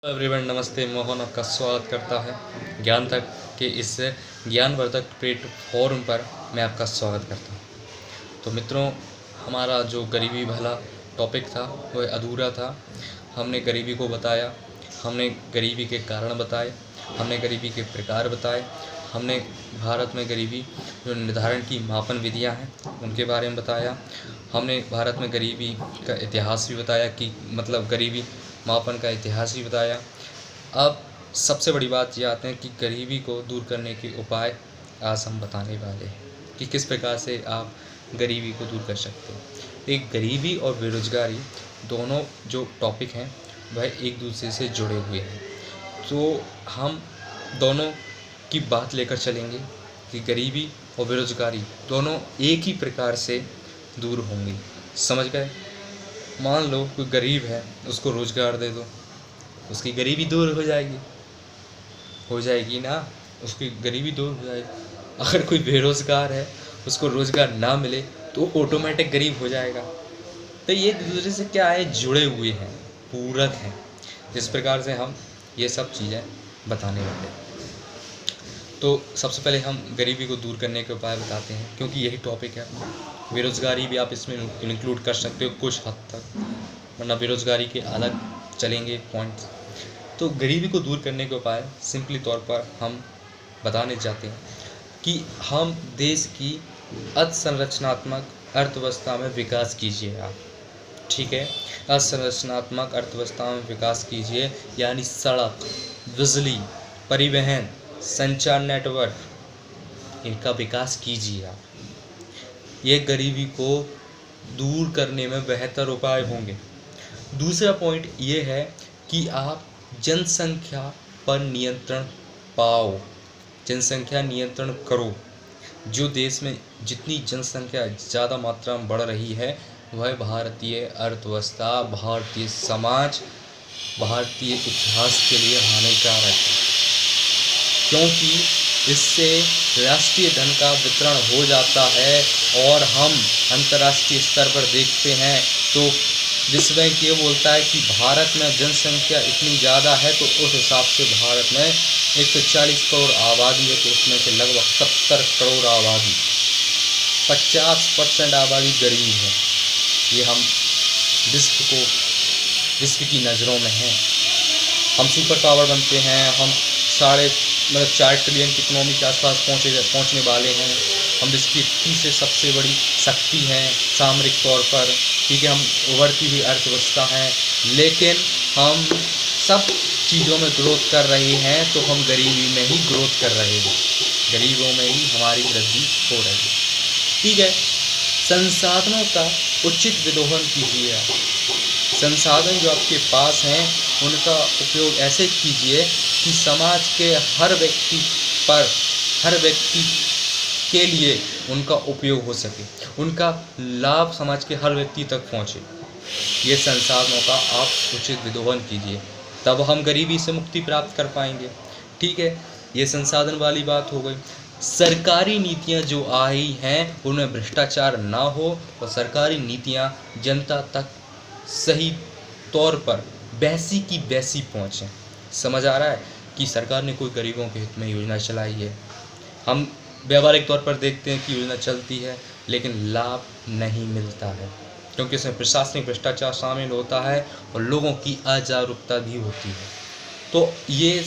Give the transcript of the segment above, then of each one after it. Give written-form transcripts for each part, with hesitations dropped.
Everyone नमस्ते। मोहन आपका स्वागत करता है ज्ञान तक के इस ज्ञानवर्धक प्लेटफॉर्म पर। मैं आपका स्वागत करता हूं। तो मित्रों, हमारा जो गरीबी भला टॉपिक था वह अधूरा था। हमने गरीबी को बताया, हमने गरीबी के कारण बताए, हमने गरीबी के प्रकार बताए, हमने भारत में गरीबी जो निर्धारण की मापन विधियां हैं उनके बारे में बताया। हमने भारत में गरीबी का इतिहास भी बताया कि मतलब गरीबी मापन का इतिहास भी बताया। अब सबसे बड़ी बात ये आते हैं कि गरीबी को दूर करने के उपाय आज हम बताने वाले हैं कि किस प्रकार से आप गरीबी को दूर कर सकते हैं। एक गरीबी और बेरोजगारी दोनों जो टॉपिक हैं वह एक दूसरे से जुड़े हुए हैं। तो हम दोनों की बात लेकर चलेंगे कि गरीबी और बेरोजगारी दोनों एक ही प्रकार से दूर होंगी। समझ गए? मान लो कोई गरीब है, उसको रोज़गार दे दो, उसकी गरीबी दूर हो जाएगी ना, उसकी गरीबी दूर हो जाएगी। अगर कोई बेरोज़गार है, उसको रोज़गार ना मिले तो ऑटोमेटिक गरीब हो जाएगा। तो ये एक दूसरे से क्या है, जुड़े हुए हैं, पूरक हैं। जिस प्रकार से हम ये सब चीज़ें बताने वाले हैं। तो सबसे पहले हम गरीबी को दूर करने के उपाय बताते हैं, क्योंकि यही टॉपिक है। बेरोज़गारी भी आप इसमें इंक्लूड कर सकते हो कुछ हद तक, वरना बेरोज़गारी के अलग चलेंगे पॉइंट्स। तो गरीबी को दूर करने के उपाय सिंपली तौर पर हम बताने चाहते हैं कि हम देश की अधसंरचनात्मक अर्थव्यवस्था में विकास कीजिए आप। ठीक है, अधसंरचनात्मक अर्थव्यवस्था में विकास कीजिए, यानी सड़क, बिजली, परिवहन, संचार नेटवर्क, इनका विकास कीजिए आप। ये गरीबी को दूर करने में बेहतर उपाय होंगे। दूसरा पॉइंट ये है कि आप जनसंख्या पर नियंत्रण पाओ, जनसंख्या नियंत्रण करो। जो देश में जितनी जनसंख्या ज़्यादा मात्रा में बढ़ रही है वह भारतीय अर्थव्यवस्था, भारतीय समाज, भारतीय इतिहास के लिए हानिकारक है, क्योंकि इससे राष्ट्रीय धन का वितरण हो जाता है। और हम अंतर्राष्ट्रीय स्तर पर देखते हैं तो विश्व बैंक ये बोलता है कि भारत में जनसंख्या इतनी ज़्यादा है, तो उस हिसाब से भारत में 140 करोड़ आबादी है, तो उसमें से लगभग 70 करोड़ आबादी, 50% आबादी गरीब है। ये हम विश्व की नज़रों में हैं। हम सुपर पावर बनते हैं, हम 4 ट्रिलियन की इकोनॉमी के आसपास पहुंचने वाले हैं। हम विश्व की तीसरे सबसे बड़ी शक्ति हैं सामरिक तौर पर। ठीक है, हम उभरती हुई अर्थव्यवस्था हैं, लेकिन हम सब चीज़ों में ग्रोथ कर रहे हैं तो हम गरीबी में ही ग्रोथ कर रहे हैं, गरीबों में ही हमारी वृद्धि हो रही है। ठीक है, संसाधनों का उचित विदोहन कीजिए आप। संसाधन जो आपके पास हैं उनका उपयोग ऐसे कीजिए कि समाज के हर व्यक्ति के लिए उनका उपयोग हो सके, उनका लाभ समाज के हर व्यक्ति तक पहुंचे। ये संसाधनों का आप उचित विदोहन कीजिए, तब हम गरीबी से मुक्ति प्राप्त कर पाएंगे। ठीक है, ये संसाधन वाली बात हो गई। सरकारी नीतियां जो आई हैं उनमें भ्रष्टाचार ना हो और सरकारी नीतियां जनता तक सही तौर पर वैसी की वैसी पहुँचें। समझ आ रहा है कि सरकार ने कोई गरीबों के हित में योजना चलाई है। हम व्यावहारिक तौर पर देखते हैं कि योजना चलती है लेकिन लाभ नहीं मिलता है, क्योंकि इसमें प्रशासनिक भ्रष्टाचार शामिल होता है और लोगों की अजागरूकता भी होती है। तो ये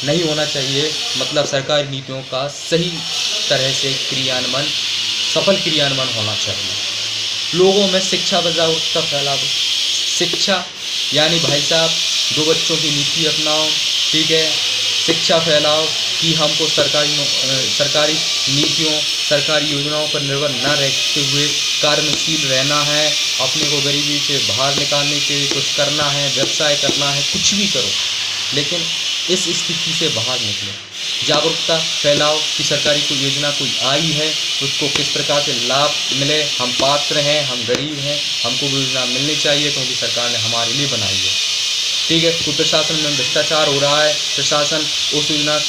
नहीं होना चाहिए। मतलब सरकारी नीतियों का सही तरह से सफल क्रियान्वयन होना चाहिए। लोगों में शिक्षा व जागरूकता फैला दो। शिक्षा यानी भाई साहब 2 बच्चों की नीति अपनाओ। ठीक है, शिक्षा फैलाओ कि हमको सरकारी नीतियों, सरकारी योजनाओं पर निर्भर न रहते हुए कार्यशील रहना है, अपने को गरीबी से बाहर निकालने के लिए कुछ करना है, व्यवसाय करना है, कुछ भी करो, लेकिन इस स्थिति से बाहर निकलो। जागरूकता फैलाओ कि सरकारी कोई योजना कोई आई है उसको किस प्रकार से लाभ मिले, हम पात्र हैं, हम गरीब हैं, हमको वो योजना मिलनी चाहिए क्योंकि सरकार ने हमारे लिए बनाई है। ठीक है, तो प्रशासन में भ्रष्टाचार हो रहा है, प्रशासन उस योजना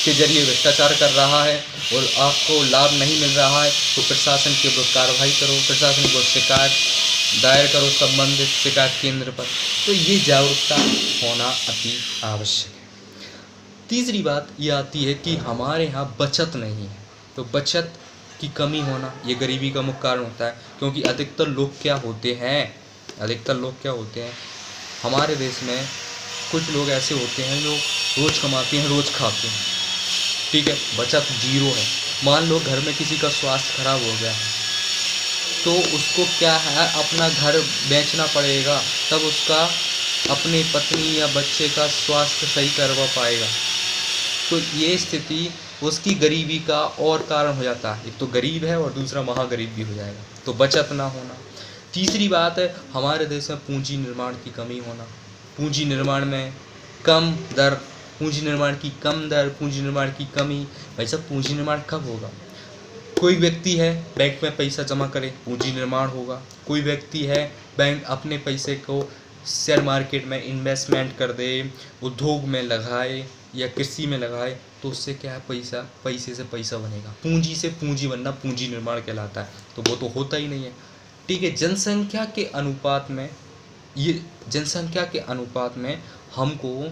के जरिए भ्रष्टाचार कर रहा है और आपको लाभ नहीं मिल रहा है, तो प्रशासन के विरुद्ध कार्रवाई करो, प्रशासन को शिकायत दायर करो संबंधित शिकायत केंद्र पर। तो ये जागरूकता होना अति आवश्यक है। तीसरी बात ये आती है कि हमारे यहाँ बचत नहीं है। तो बचत की कमी होना ये गरीबी का मुख्य कारण होता है, क्योंकि अधिकतर लोग क्या होते हैं हमारे देश में, कुछ लोग ऐसे होते हैं जो रोज़ कमाते हैं रोज़ खाते हैं, ठीक है, बचत जीरो है। मान लो घर में किसी का स्वास्थ्य खराब हो गया तो उसको क्या है, अपना घर बेचना पड़ेगा, तब उसका अपनी पत्नी या बच्चे का स्वास्थ्य सही करवा पाएगा। तो ये स्थिति उसकी गरीबी का और कारण हो जाता है। एक तो गरीब है और दूसरा महागरीब भी हो जाएगा। तो बचत ना होना। तीसरी बात है हमारे देश में पूंजी निर्माण की कमी होना। पूंजी निर्माण में कम दर, पूंजी निर्माण की कमी। भाई साहब, पूंजी निर्माण कब होगा? कोई व्यक्ति है बैंक में पैसा जमा करे, पूंजी निर्माण होगा। कोई व्यक्ति है बैंक अपने पैसे को शेयर मार्केट में इन्वेस्टमेंट कर दे, उद्योग में लगाए या कृषि में लगाए, तो उससे क्या है, पैसे से पैसा बनेगा। पूंजी से पूंजी बनना पूंजी निर्माण कहलाता है। तो वो तो होता ही नहीं है, ठीक है। जनसंख्या के अनुपात में हमको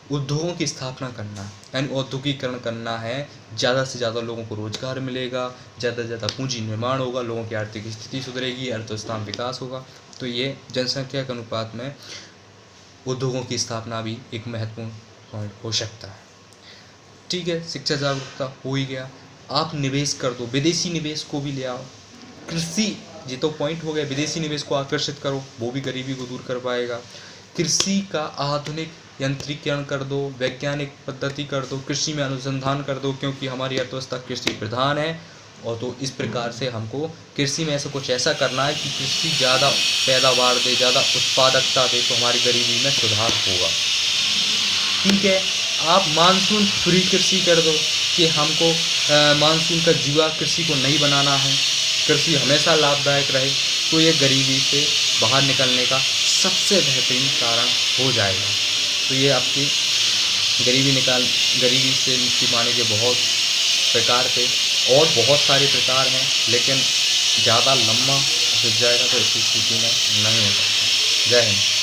उद्योगों की स्थापना करना है, यानी औद्योगिकरण करना है। ज़्यादा से ज़्यादा लोगों को रोजगार मिलेगा, ज़्यादा से ज़्यादा पूंजी निर्माण होगा, लोगों की आर्थिक स्थिति सुधरेगी, अर्थव्यवस्था में विकास होगा। तो ये जनसंख्या के अनुपात में उद्योगों की स्थापना भी एक महत्वपूर्ण पॉइंट हो सकता है, ठीक है। शिक्षा जागरूकता हो ही गया। आप निवेश कर दो, विदेशी निवेश को भी ले आओ। कृषि, ये तो पॉइंट हो गया, विदेशी निवेश को आकर्षित करो, वो भी गरीबी को दूर कर पाएगा। कृषि का आधुनिक यंत्रीकरण कर दो, वैज्ञानिक पद्धति कर दो, कृषि में अनुसंधान कर दो, क्योंकि हमारी अर्थव्यवस्था कृषि प्रधान है। और तो इस प्रकार से हमको कृषि में ऐसा कुछ ऐसा करना है कि कृषि ज़्यादा पैदावार दे, ज़्यादा उत्पादकता दे, तो हमारी गरीबी में सुधार होगा, ठीक है। आप मानसून फ्री कृषि कर दो कि हमको मानसून का जुआ कृषि को नहीं बनाना है, कृषि हमेशा लाभदायक रहे, तो ये गरीबी से बाहर निकलने का सबसे बेहतरीन कारण हो जाएगा। तो ये आपकी गरीबी से मुक्ति पाने के बहुत प्रकार थे, और बहुत सारे प्रकार हैं, लेकिन ज़्यादा लंबा हो जाएगा तो इस स्थिति में नहीं हो सकता। जय हिंद।